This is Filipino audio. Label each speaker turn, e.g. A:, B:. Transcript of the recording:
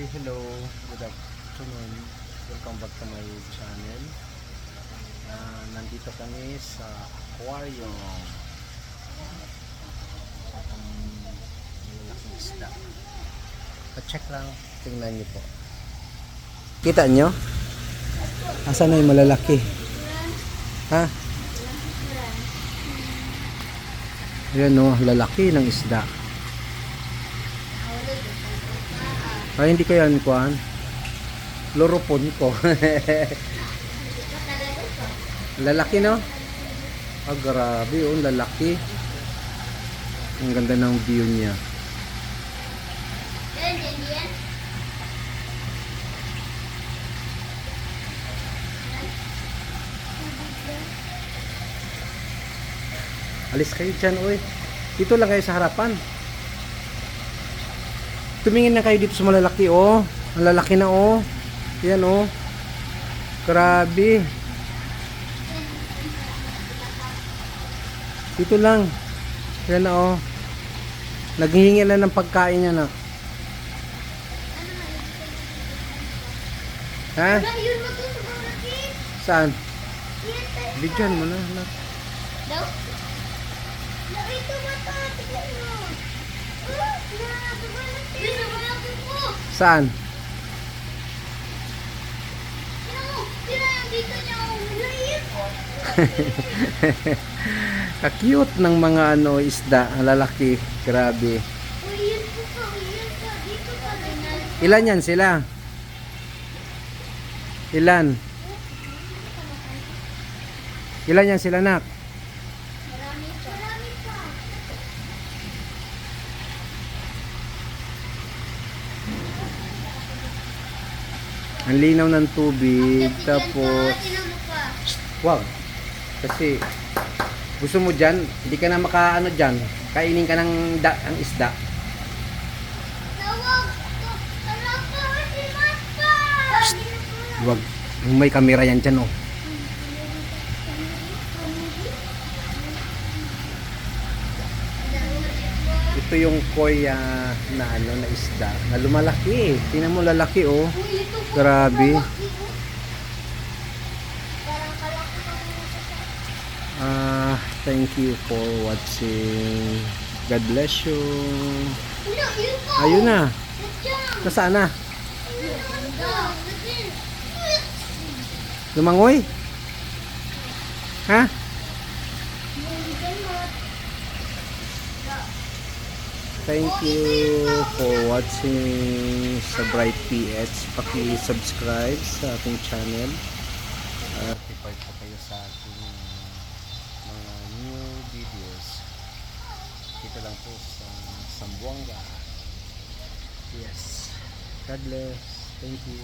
A: hello, good afternoon. Welcome back to my channel. Nandito kami sa aquarium. Malalaking isda. Pa-check lang, tingnan niyo po. Kita nyo? Asan na yung malalaki? Ha? Ayan o, lalaki ng isda. Ay, hindi ko yan kuhan. Loropon ko. Lalaki, no? Ah, grabe, oh, lalaki. Ang ganda ng view niya. Alis kayo dyan, oy. Dito lang kayo sa harapan. Tumingin na kayo dito sa malalaki, oh. Ang lalaki na, oh. Yan, oh. Grabe. Dito lang. Yan na, oh. Naghihingi na ng pagkain niya na. Ha? Saan? Bigyan mo na.
B: Daw? Ito mata, tignan mo.
A: Saan? Ka-cute ng mga isda, lalaki. Grabe. Ilan yan sila? Ilan? Ilan yan sila, nak? Ang linaw ng tubig, tapos wag, kasi gusto mo dyan, hindi ka na makaano dyan, kainin ka ng ang isda. Wag, may kamera yan dyan, oh. Ito yung koi na isda na lumalaki, tingnan mo, lalaki, oh. Grabe. Thank you for watching. God bless you. Ayun na. Nasaan na? Lumangoy? Ha? Thank you for watching sa Bright PH. Paki-subscribe sa ating channel. Notify po kayo sa ating mga new videos. Dito lang po sa Zamboanga. Yes. God bless. Thank you.